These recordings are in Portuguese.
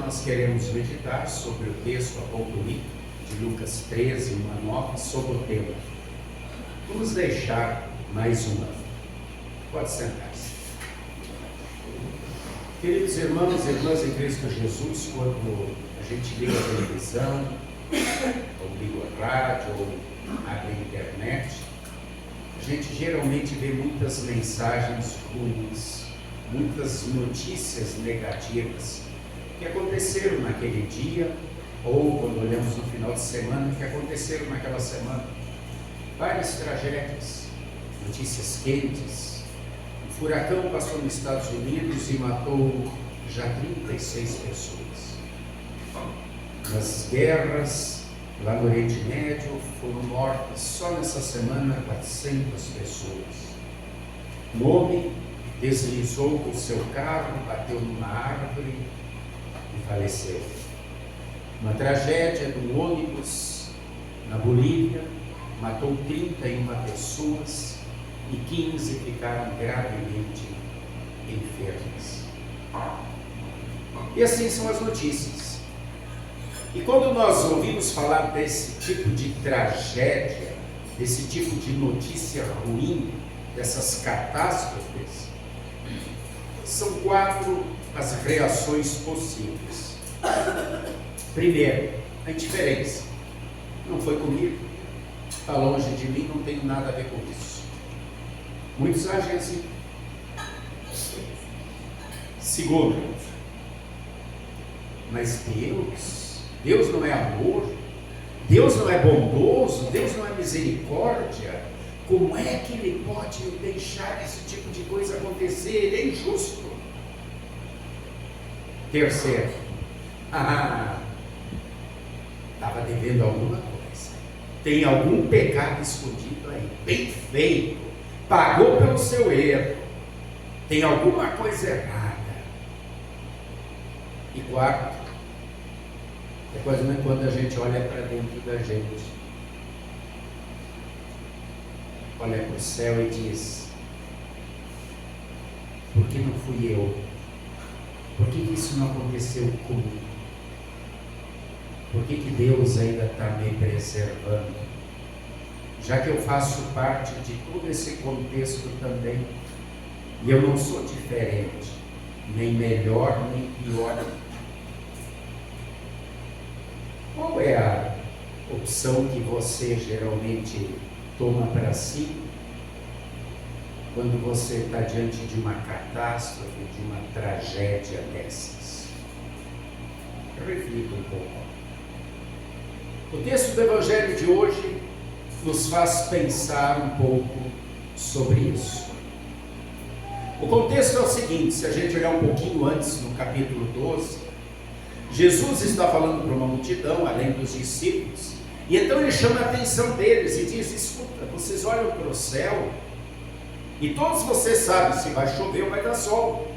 nós queremos meditar sobre o texto há pouco lido, de Lucas 13, 1 a 9, sobre o tema. Vamos deixar mais um ano. Pode sentar-se. Queridos irmãos e irmãs em Cristo Jesus, quando a gente liga a televisão, ou liga o rádio, ou abre a internet, a gente geralmente vê muitas mensagens ruins, muitas notícias negativas que aconteceram naquele dia, ou quando olhamos no final de semana, que aconteceram naquela semana. Várias tragédias, notícias quentes. O furacão passou nos Estados Unidos e matou já 36 pessoas. Nas guerras lá no Oriente Médio foram mortas só nessa semana 400 pessoas. Um homem deslizou com seu carro, bateu numa árvore e faleceu. Uma tragédia de um ônibus na Bolívia matou 31 pessoas e 15 ficaram gravemente enfermas. E assim são as notícias. E quando nós ouvimos falar desse tipo de tragédia, desse tipo de notícia ruim, dessas catástrofes, são 4 as reações possíveis. Primeiro, a indiferença. Não foi comigo, está longe de mim, não tenho nada a ver com isso. Muitos agem assim. Segundo, mas Deus não é amor, Deus não é bondoso, Deus não é misericórdia. Como é que Ele pode deixar esse tipo de coisa acontecer? Ele é injusto. Terceiro, estava devendo alguma coisa, tem algum pecado escondido aí, bem feito, pagou pelo seu erro, tem alguma coisa errada. E quarto, é quando a gente olha para dentro da gente, olha para o céu e diz: por que não fui eu? Por que isso não aconteceu comigo? Por que Deus ainda está me preservando? Já que eu faço parte de todo esse contexto também, e eu não sou diferente, nem melhor, nem pior. Qual é a opção que você geralmente toma para si quando você está diante de uma catástrofe, de uma tragédia dessas? Reflita um pouco. O texto do Evangelho de hoje nos faz pensar um pouco sobre isso. O contexto é o seguinte: se a gente olhar um pouquinho antes, no capítulo 12, Jesus está falando para uma multidão, além dos discípulos, e então ele chama a atenção deles e diz: escuta, vocês olham para o céu, e todos vocês sabem se vai chover ou vai dar sol.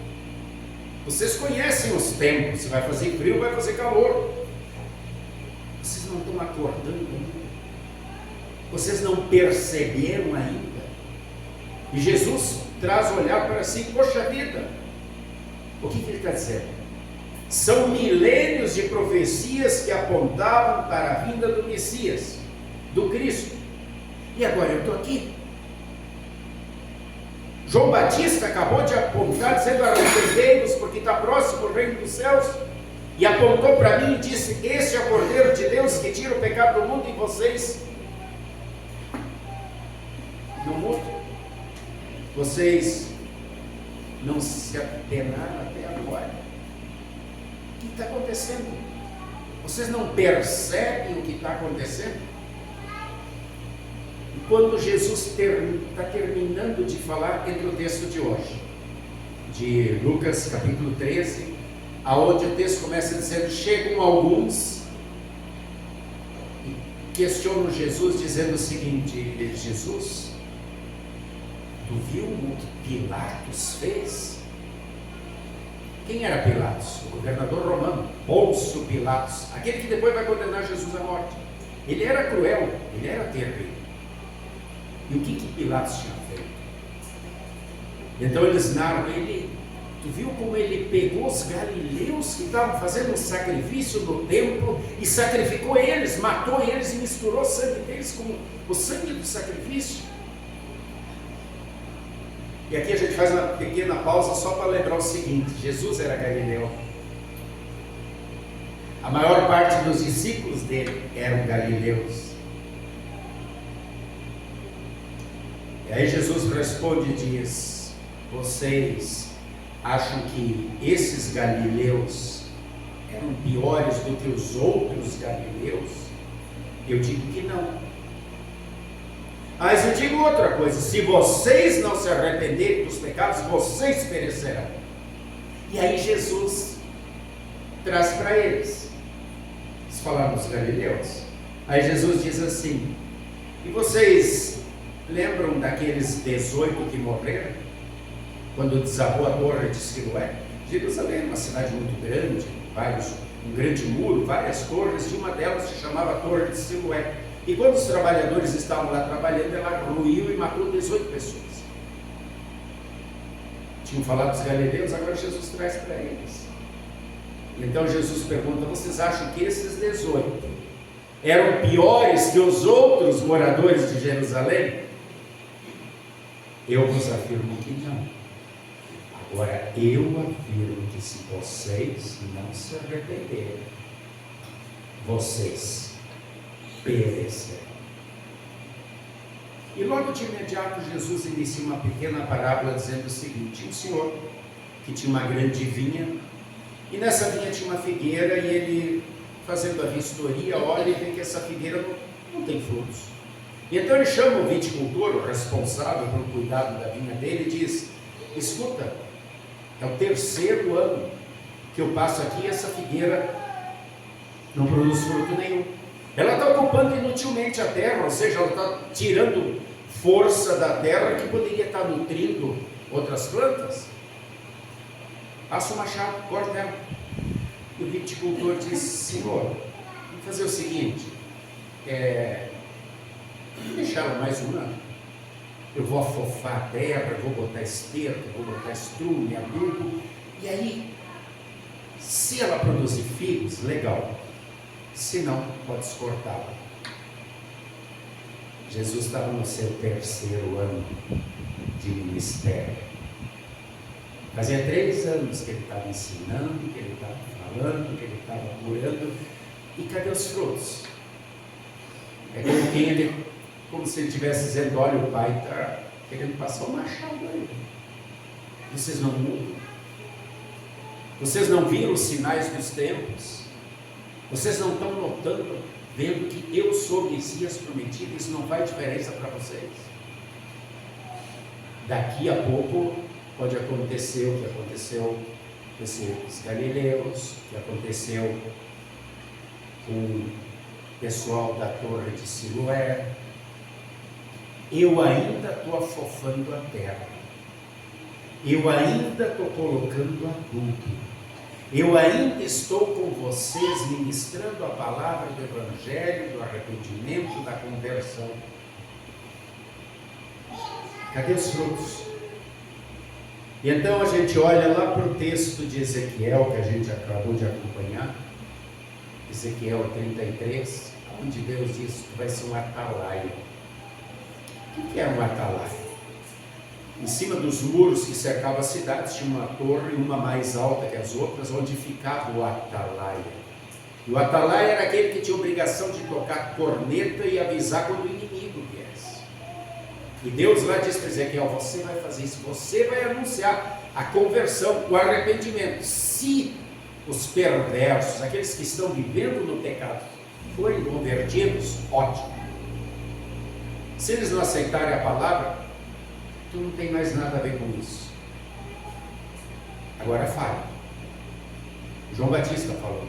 Vocês conhecem os tempos, se vai fazer frio ou vai fazer calor. Vocês não estão acordando ainda. Vocês não perceberam ainda. E Jesus traz olhar para si: poxa vida, o que ele está dizendo? São milênios de profecias que apontavam para a vinda do Messias, do Cristo. E agora eu estou aqui. João Batista acabou de apontar, dizendo: arrependei-vos, porque está próximo o reino dos céus. E apontou para mim e disse: este é o Cordeiro de Deus que tira o pecado do mundo, e vocês não mudam. Vocês não se apenaram até agora. O que está acontecendo? Vocês não percebem o que está acontecendo? E quando Jesus está terminando de falar, entra o texto de hoje, de Lucas capítulo 13, aonde o texto começa dizendo: chegam alguns e questionam Jesus, dizendo o seguinte: Jesus, tu viu o que Pilatos fez? Quem era Pilatos? O governador romano, Pôncio Pilatos, aquele que depois vai condenar Jesus à morte. Ele era cruel, ele era terrível. E o que Pilatos tinha feito? Então eles narram ele: tu Tu viu como ele pegou os galileus que estavam fazendo um sacrifício no templo e sacrificou eles, matou eles e misturou o sangue deles com o sangue do sacrifício? E aqui a gente faz uma pequena pausa só para lembrar o seguinte: Jesus era galileu. A maior parte dos discípulos dele eram galileus. E aí Jesus responde e diz: vocês acham que esses galileus eram piores do que os outros galileus? Eu digo que não. Mas eu digo outra coisa: se vocês não se arrependerem dos pecados, vocês perecerão. E aí Jesus traz para eles. Eles falaram dos galileus. Aí Jesus diz assim: e vocês lembram daqueles 18 que morreram quando desabou a torre de Siloé? Jerusalém é uma cidade muito grande, um grande muro, várias torres, e uma delas se chamava Torre de Siloé. E quando os trabalhadores estavam lá trabalhando, ela ruiu e matou 18 pessoas. Tinham falado dos galileus, agora Jesus traz para eles. Então Jesus pergunta: vocês acham que esses 18 eram piores que os outros moradores de Jerusalém? Eu vos afirmo que não. Agora eu afirmo que se vocês não se arrependerem, vocês perecerão. E logo de imediato Jesus inicia uma pequena parábola dizendo o seguinte: um senhor que tinha uma grande vinha, e nessa vinha tinha uma figueira, e ele, fazendo a vistoria, olha e vê que essa figueira não tem frutos. E então ele chama o viticultor, o responsável pelo cuidado da vinha dele, e diz: escuta, é o 3º ano que eu passo aqui e essa figueira não produz fruto nenhum. Ela está ocupando inutilmente a terra, ou seja, ela está tirando força da terra que poderia estar nutrindo outras plantas. Passa o machado, corta ela. E o viticultor diz: senhor, vamos fazer o seguinte, vamos deixar ela mais um ano. Eu vou afofar a terra, eu vou botar esterco, eu vou botar estrume, adubo, e aí, se ela produzir figos, legal. Se não, pode cortá-la. Jesus estava no seu 3º ano de ministério. Fazia 3 anos que ele estava ensinando, que ele estava falando, que ele estava curando. E cadê os frutos? É como se ele estivesse dizendo: olha, o pai está querendo passar o machado aí. Vocês não mudam. Vocês não viram os sinais dos tempos. Vocês não estão notando, vendo que eu sou o Messias prometido. Isso não faz diferença para vocês. Daqui a pouco pode acontecer o que aconteceu com esses galileus, o que aconteceu com o pessoal da Torre de Siloé. Eu ainda estou afofando a terra. Eu ainda estou colocando adubo. Eu ainda estou com vocês ministrando a palavra do Evangelho, do arrependimento, da conversão. Cadê os frutos? E então a gente olha lá para o texto de Ezequiel, que a gente acabou de acompanhar, Ezequiel 33, onde Deus diz que vai ser um atalaia. O que é um atalaia? Em cima dos muros que cercavam a cidade tinha uma torre, uma mais alta que as outras, onde ficava o atalaia. E o atalaia era aquele que tinha obrigação de tocar corneta e avisar quando o inimigo viesse. E Deus lá diz para Ezequiel: você vai fazer isso, você vai anunciar a conversão, o arrependimento. Se os perversos, aqueles que estão vivendo no pecado, forem convertidos, ótimo. Se eles não aceitarem a palavra, tu não tem mais nada a ver com isso. Agora fale. João Batista falou.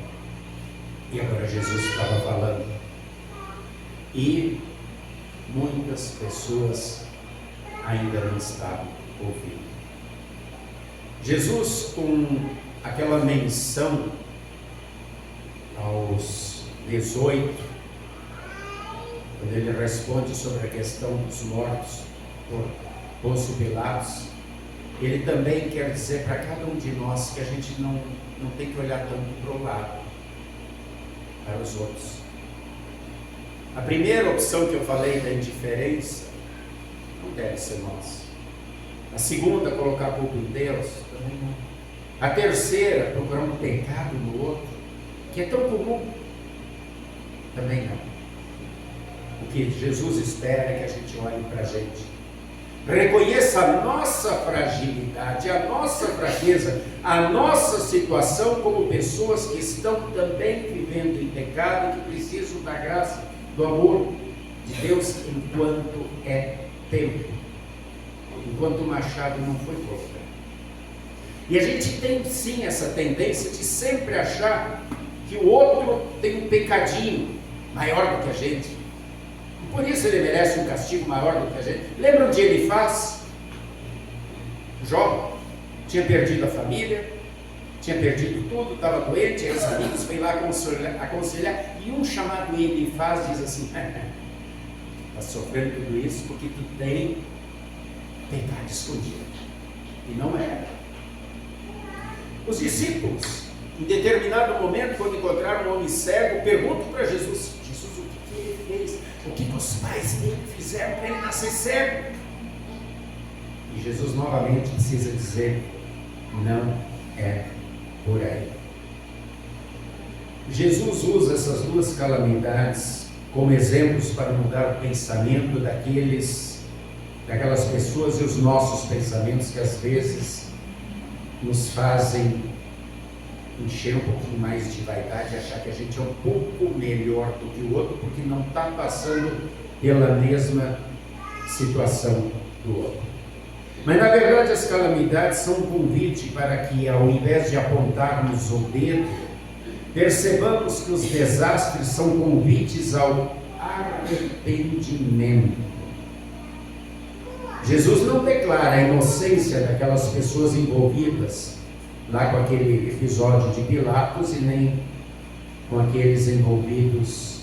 E agora Jesus estava falando. E muitas pessoas ainda não estavam ouvindo. Jesus, com aquela menção aos 18, quando ele responde sobre a questão dos mortos por Pôncio Pilatos, ele também quer dizer para cada um de nós que a gente não tem que olhar tanto para o lado, para os outros. A primeira opção que eu falei da indiferença não deve ser nossa. A segunda, colocar a culpa em Deus, também não. A terceira, procurar um pecado no outro, que é tão comum, também não. O que Jesus espera é que a gente olhe para a gente, reconheça a nossa fragilidade, a nossa fraqueza, a nossa situação como pessoas que estão também vivendo em pecado e que precisam da graça, do amor de Deus enquanto é tempo, enquanto o machado não foi colocado. E a gente tem sim essa tendência de sempre achar que o outro tem um pecadinho maior do que a gente. Por isso ele merece um castigo maior do que a gente. Lembra onde ele faz? Jó tinha perdido a família, tinha perdido tudo, estava doente, aí os amigos veio lá aconselhar, e um chamado Elifaz diz assim: está sofrendo tudo isso porque tu tem pecado escondido. E não era. Os discípulos, em determinado momento, quando encontraram um homem cego, perguntam para Jesus: Jesus, o que ele fez? O que os pais dele fizeram para ele nascer cego? E Jesus novamente precisa dizer: não é por aí. Jesus usa essas duas calamidades como exemplos para mudar o pensamento daquelas pessoas e os nossos pensamentos, que às vezes nos fazem encher um pouquinho mais de vaidade, achar que a gente é um pouco melhor do que o outro, porque não está passando pela mesma situação do outro. Mas na verdade as calamidades são um convite para que, ao invés de apontarmos o dedo, percebamos que os desastres são convites ao arrependimento. Jesus não declara a inocência daquelas pessoas envolvidas lá com aquele episódio de Pilatos e nem com aqueles envolvidos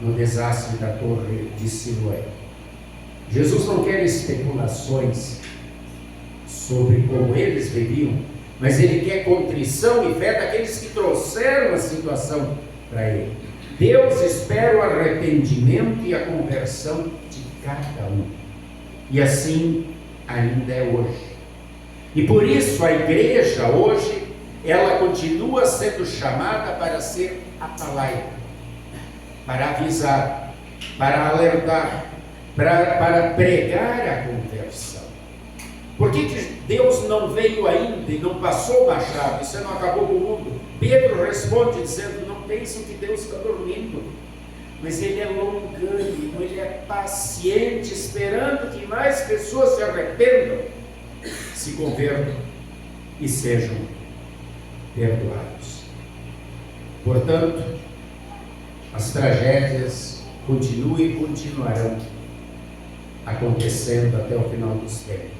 no desastre da Torre de Siloé. Jesus não quer especulações sobre como eles viviam, mas ele quer contrição e fé daqueles que trouxeram a situação para ele. Deus espera o arrependimento e a conversão de cada um. E assim ainda é hoje. E por isso a igreja hoje, ela continua sendo chamada para ser atalaia, para avisar, para alertar, para pregar a conversão. Por que Deus não veio ainda e não passou o machado? Isso não acabou com o mundo. Pedro responde dizendo: não pensem que Deus está dormindo, mas Ele é longânimo, Ele é paciente, esperando que mais pessoas se arrependam, se convertam e sejam perdoados. Portanto, as tragédias continuam e continuarão acontecendo até o final dos tempos.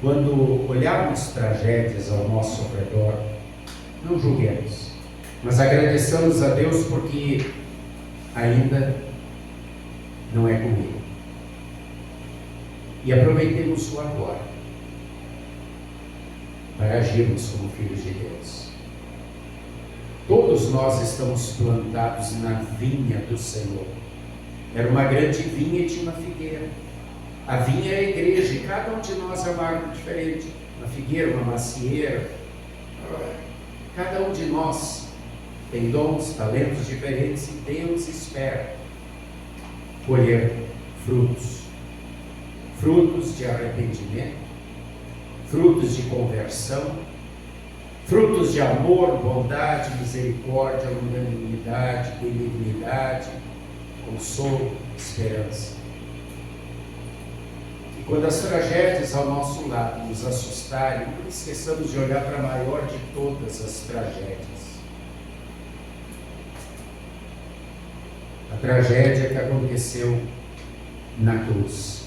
Quando olharmos tragédias ao nosso redor, não julguemos, mas agradeçamos a Deus porque ainda não é comigo. E aproveitemos o agora para agirmos como filhos de Deus. Todos nós estamos plantados na vinha do Senhor. Era uma grande vinha e tinha uma figueira. A vinha é a igreja, e cada um de nós é uma árvore diferente. Uma figueira, uma macieira. Cada um de nós tem dons, talentos diferentes, e Deus espera colher frutos. Frutos de arrependimento, frutos de conversão, frutos de amor, bondade, misericórdia, longanimidade, benignidade, consolo, esperança. E quando as tragédias ao nosso lado nos assustarem, não esqueçamos de olhar para a maior de todas as tragédias. A tragédia que aconteceu na cruz,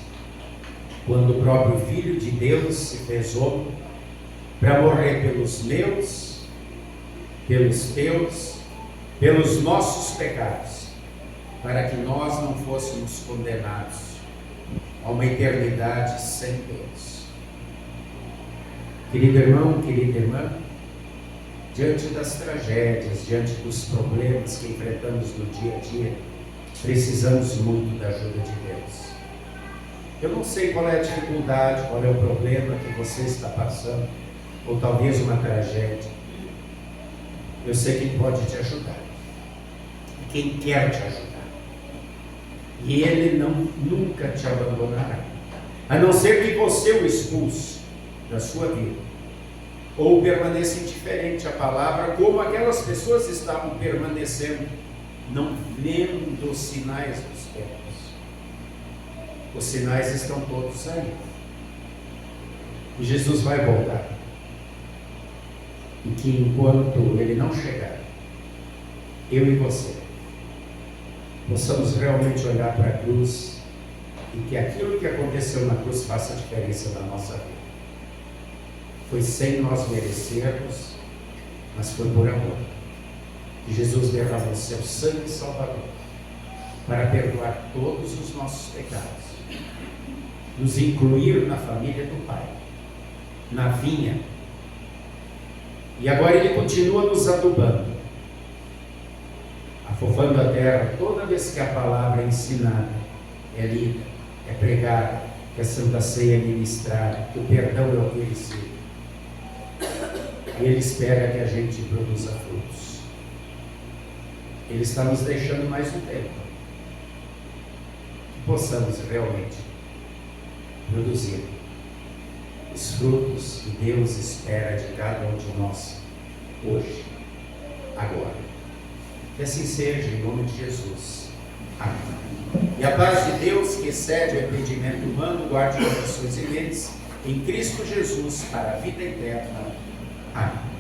quando o próprio Filho de Deus se fez homem para morrer pelos meus, pelos teus, pelos nossos pecados, para que nós não fôssemos condenados a uma eternidade sem Deus. Querido irmão, querida irmã, diante das tragédias, diante dos problemas que enfrentamos no dia a dia, precisamos muito da ajuda de Deus. Eu não sei qual é a dificuldade, qual é o problema que você está passando, ou talvez uma tragédia. Eu sei quem pode te ajudar, quem quer te ajudar. E Ele nunca te abandonará, a não ser que você o expulse da sua vida, ou permaneça indiferente à palavra, como aquelas pessoas estavam permanecendo, não vendo os sinais dos tempos. Os sinais estão todos aí. E Jesus vai voltar. E que enquanto Ele não chegar, eu e você possamos realmente olhar para a cruz e que aquilo que aconteceu na cruz faça diferença na nossa vida. Foi sem nós merecermos, mas foi por amor que Jesus derramou seu sangue salvador para perdoar todos os nossos pecados, nos incluir na família do Pai, na vinha. E agora Ele continua nos adubando, afofando a terra toda vez que a palavra é ensinada, é lida, é pregada, que a Santa Ceia é ministrada, que o perdão é oferecido. E Ele espera que a gente produza frutos. Ele está nos deixando mais um tempo, que possamos realmente produzir os frutos que Deus espera de cada um de nós, hoje, agora. Que assim seja, em nome de Jesus. Amém. E a paz de Deus, que excede o entendimento humano, guarde corações e mentes em Cristo Jesus para a vida eterna. Amém.